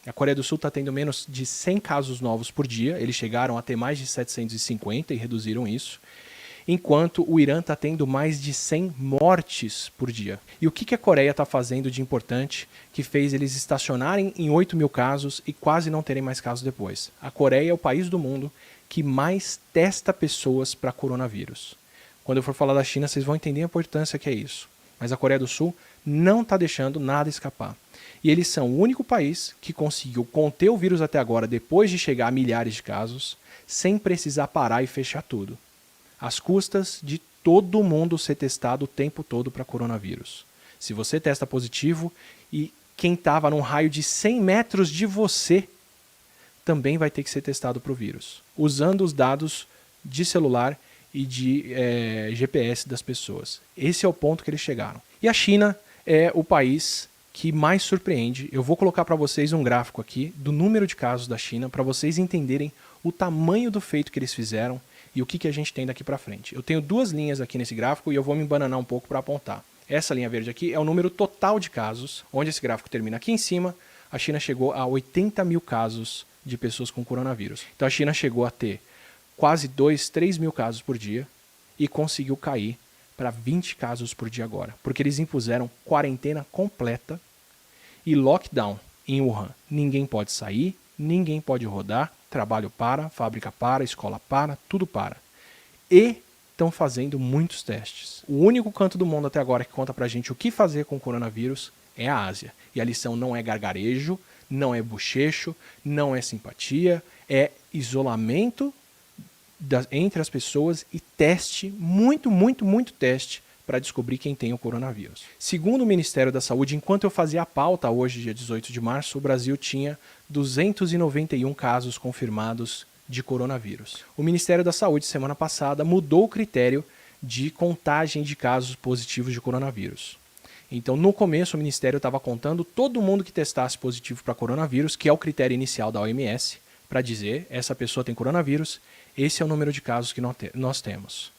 A Coreia do Sul está tendo menos de 100 casos novos por dia, eles chegaram a ter mais de 750 e reduziram isso, enquanto o Irã está tendo mais de 100 mortes por dia. E o que a Coreia está fazendo de importante que fez eles estacionarem em 8 mil casos e quase não terem mais casos depois? A Coreia é o país do mundo que mais testa pessoas para coronavírus. Quando eu for falar da China, vocês vão entender a importância que é isso. Mas a Coreia do Sul não está deixando nada escapar. E eles são o único país que conseguiu conter o vírus até agora, depois de chegar a milhares de casos, sem precisar parar e fechar tudo. Às custas de todo mundo ser testado o tempo todo para coronavírus. Se você testa positivo e quem estava num raio de 100 metros de você também vai ter que ser testado para o vírus, usando os dados de celular e de GPS das pessoas. Esse é o ponto que eles chegaram. E a China é o país que mais surpreende. Eu vou colocar para vocês um gráfico aqui do número de casos da China para vocês entenderem o tamanho do feito que eles fizeram e o que a gente tem daqui para frente. Eu tenho duas linhas aqui nesse gráfico e eu vou me embananar um pouco para apontar. Essa linha verde aqui é o número total de casos, onde esse gráfico termina aqui em cima. A China chegou a 80 mil casos de pessoas com coronavírus. Então a China chegou a ter quase 2, 3 mil casos por dia e conseguiu cair para 20 casos por dia agora, porque eles impuseram quarentena completa e lockdown em Wuhan. Ninguém pode sair, ninguém pode rodar, trabalho para, fábrica para, escola para, tudo para. E estão fazendo muitos testes. O único canto do mundo até agora que conta pra gente o que fazer com o coronavírus é a Ásia. E a lição não é gargarejo, não é bochecho, não é simpatia, é isolamento entre as pessoas e teste, muito teste para descobrir quem tem o coronavírus. Segundo o Ministério da Saúde, enquanto eu fazia a pauta hoje, dia 18 de março, o Brasil tinha 291 casos confirmados de coronavírus. O Ministério da Saúde, semana passada, mudou o critério de contagem de casos positivos de coronavírus. Então, no começo, o Ministério estava contando todo mundo que testasse positivo para coronavírus, que é o critério inicial da OMS, para dizer, essa pessoa tem coronavírus, esse é o número de casos que nós temos.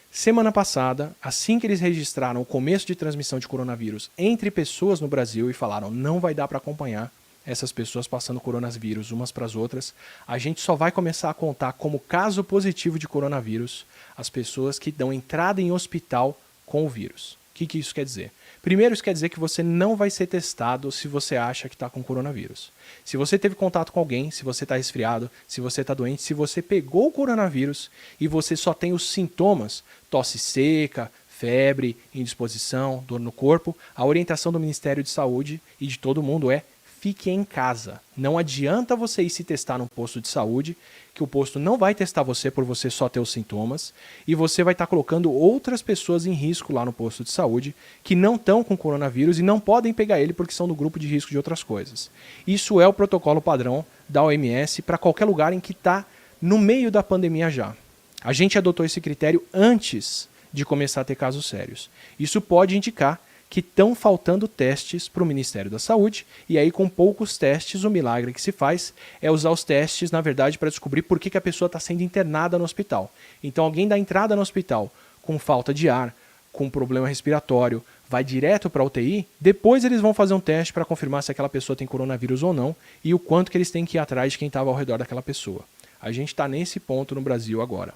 Semana passada, assim que eles registraram o começo de transmissão de coronavírus entre pessoas no Brasil e falaram não vai dar para acompanhar essas pessoas passando coronavírus umas para as outras, a gente só vai começar a contar como caso positivo de coronavírus as pessoas que dão entrada em hospital com o vírus. O que isso quer dizer? Primeiro, isso quer dizer que você não vai ser testado se você acha que está com coronavírus. Se você teve contato com alguém, se você está resfriado, se você está doente, se você pegou o coronavírus e você só tem os sintomas, tosse seca, febre, indisposição, dor no corpo, a orientação do Ministério de Saúde e de todo mundo é fique em casa. Não adianta você ir se testar num posto de saúde, que o posto não vai testar você por você só ter os sintomas, e você vai estar colocando outras pessoas em risco lá no posto de saúde que não estão com coronavírus e não podem pegar ele porque são do grupo de risco de outras coisas. Isso é o protocolo padrão da OMS para qualquer lugar em que está no meio da pandemia já. A gente adotou esse critério antes de começar a ter casos sérios. Isso pode indicar que estão faltando testes para o Ministério da Saúde, e aí com poucos testes o milagre que se faz é usar os testes, na verdade, para descobrir por que a pessoa está sendo internada no hospital. Então alguém dá entrada no hospital com falta de ar, com problema respiratório, vai direto para a UTI, depois eles vão fazer um teste para confirmar se aquela pessoa tem coronavírus ou não, e o quanto que eles têm que ir atrás de quem estava ao redor daquela pessoa. A gente está nesse ponto no Brasil agora.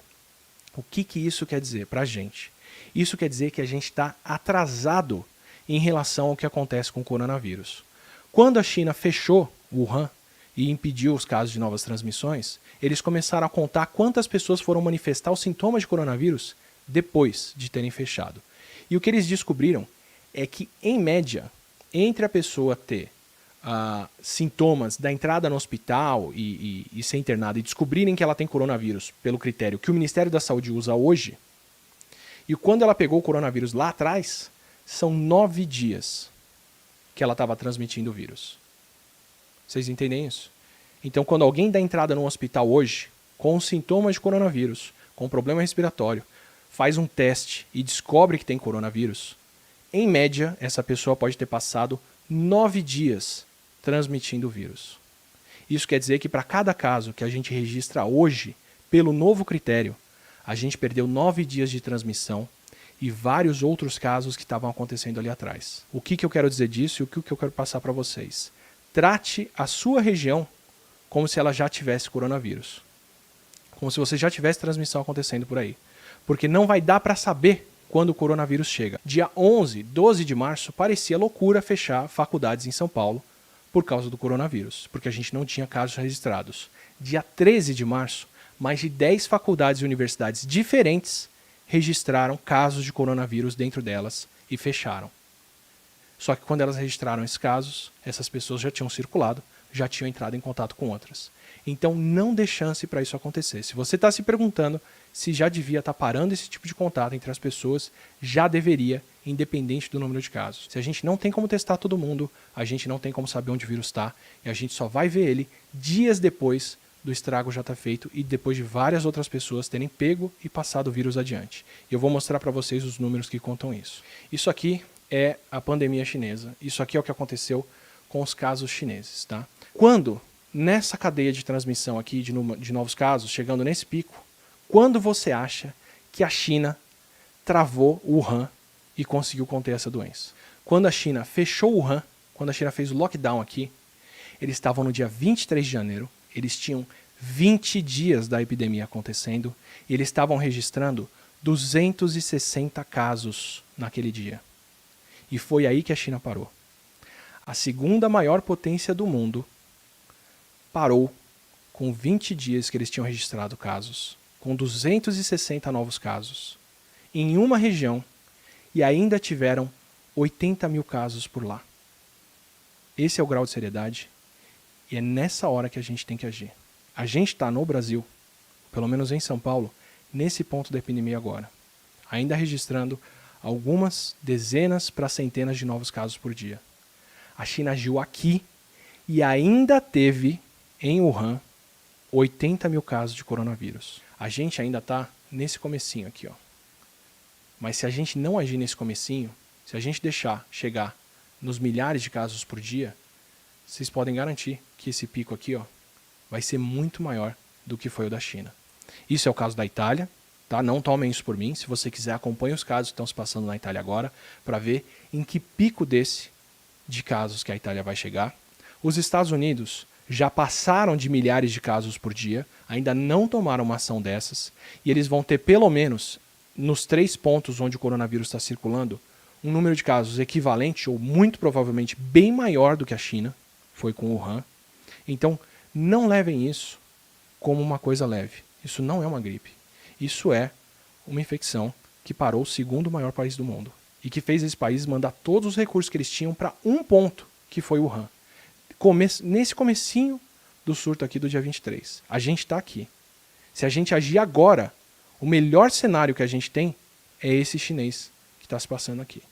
O que isso quer dizer para a gente? Isso quer dizer que a gente está atrasado em relação ao que acontece com o coronavírus. Quando a China fechou Wuhan e impediu os casos de novas transmissões, eles começaram a contar quantas pessoas foram manifestar os sintomas de coronavírus depois de terem fechado. E o que eles descobriram é que, em média, entre a pessoa ter sintomas da entrada no hospital e ser internada e descobrirem que ela tem coronavírus pelo critério que o Ministério da Saúde usa hoje, e quando ela pegou o coronavírus lá atrás, são 9 dias que ela estava transmitindo o vírus. Vocês entendem isso? Então, quando alguém dá entrada num hospital hoje, com sintomas de coronavírus, com problema respiratório, faz um teste e descobre que tem coronavírus, em média, essa pessoa pode ter passado 9 dias transmitindo o vírus. Isso quer dizer que para cada caso que a gente registra hoje, pelo novo critério, a gente perdeu 9 dias de transmissão e vários outros casos que estavam acontecendo ali atrás. O que eu quero dizer disso e o que eu quero passar para vocês? trate a sua região como se ela já tivesse coronavírus. Como se você já tivesse transmissão acontecendo por aí. Porque não vai dar para saber quando o coronavírus chega. Dia 11, 12 de março, parecia loucura fechar faculdades em São Paulo por causa do coronavírus, porque a gente não tinha casos registrados. Dia 13 de março, mais de 10 faculdades e universidades diferentes registraram casos de coronavírus dentro delas e fecharam. Só que quando elas registraram esses casos, essas pessoas já tinham circulado, já tinham entrado em contato com outras. Então não dê chance para isso acontecer. Se você está se perguntando se já devia estar parando esse tipo de contato entre as pessoas, já deveria, independente do número de casos. Se a gente não tem como testar todo mundo, a gente não tem como saber onde o vírus está, e a gente só vai ver ele dias depois do estrago já estar feito e depois de várias outras pessoas terem pego e passado o vírus adiante. E eu vou mostrar para vocês os números que contam isso. Isso aqui é a pandemia chinesa. Isso aqui é o que aconteceu com os casos chineses, tá? Quando, nessa cadeia de transmissão aqui de novos casos, chegando nesse pico, quando você acha que a China travou Wuhan e conseguiu conter essa doença? Quando a China fechou Wuhan, quando a China fez o lockdown aqui, eles estavam no dia 23 de janeiro, eles tinham 20 dias da epidemia acontecendo e eles estavam registrando 260 casos naquele dia. E foi aí que a China parou. A segunda maior potência do mundo parou com 20 dias que eles tinham registrado casos, com 260 novos casos, em uma região, e ainda tiveram 80 mil casos por lá. Esse é o grau de seriedade, e é nessa hora que a gente tem que agir. A gente está no Brasil, pelo menos em São Paulo, nesse ponto da epidemia agora, ainda registrando algumas dezenas para centenas de novos casos por dia. A China agiu aqui e ainda teve, em Wuhan, 80 mil casos de coronavírus. A gente ainda está nesse comecinho aqui, ó. Mas se a gente não agir nesse comecinho, se a gente deixar chegar nos milhares de casos por dia, vocês podem garantir que esse pico aqui, ó, vai ser muito maior do que foi o da China. Isso é o caso da Itália, tá? Não tomem isso por mim. Se você quiser, acompanhe os casos que estão se passando na Itália agora para ver em que pico desse de casos que a Itália vai chegar. Os Estados Unidos já passaram de milhares de casos por dia, ainda não tomaram uma ação dessas, e eles vão ter pelo menos, nos 3 pontos onde o coronavírus está circulando, um número de casos equivalente ou muito provavelmente bem maior do que a China, foi com o Wuhan. Então, não levem isso como uma coisa leve. Isso não é uma gripe. Isso é uma infecção que parou o segundo maior país do mundo e que fez esse país mandar todos os recursos que eles tinham para um ponto, que foi o Wuhan. Nesse comecinho do surto aqui do dia 23. A gente está aqui. Se a gente agir agora, o melhor cenário que a gente tem é esse chinês que está se passando aqui.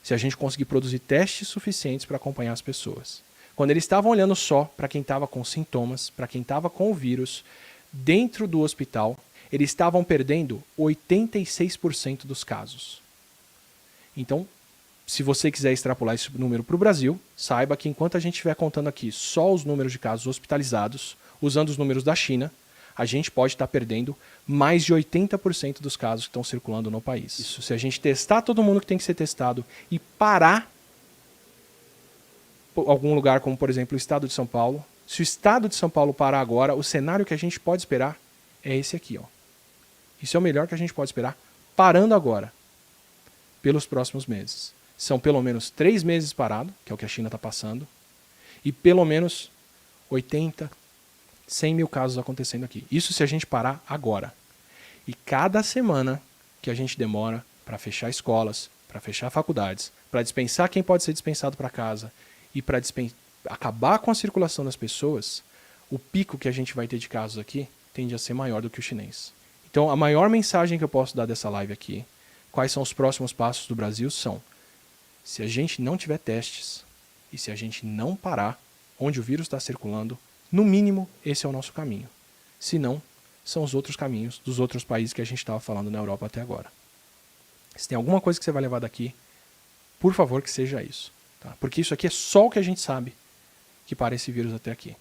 Se a gente conseguir produzir testes suficientes para acompanhar as pessoas. Quando eles estavam olhando só para quem estava com sintomas, para quem estava com o vírus, dentro do hospital, eles estavam perdendo 86% dos casos. Então, se você quiser extrapolar esse número para o Brasil, saiba que enquanto a gente estiver contando aqui só os números de casos hospitalizados, usando os números da China, a gente pode estar perdendo mais de 80% dos casos que estão circulando no país. Isso, se a gente testar todo mundo que tem que ser testado e parar algum lugar, como por exemplo o estado de São Paulo, se o estado de São Paulo parar agora, o cenário que a gente pode esperar é esse aqui, ó. Isso é o melhor que a gente pode esperar, parando agora, pelos próximos meses. São pelo menos 3 meses parado, que é o que a China está passando, e pelo menos 80, 100 mil casos acontecendo aqui. Isso se a gente parar agora. E cada semana que a gente demora para fechar escolas, para fechar faculdades, para dispensar quem pode ser dispensado para casa e para acabar com a circulação das pessoas, o pico que a gente vai ter de casos aqui tende a ser maior do que o chinês. Então, a maior mensagem que eu posso dar dessa live aqui, quais são os próximos passos do Brasil, são: se a gente não tiver testes e se a gente não parar onde o vírus está circulando, no mínimo, esse é o nosso caminho. Se não, são os outros caminhos dos outros países que a gente estava falando na Europa até agora. Se tem alguma coisa que você vai levar daqui, por favor que seja isso. Tá? Porque isso aqui é só o que a gente sabe que para esse vírus até aqui.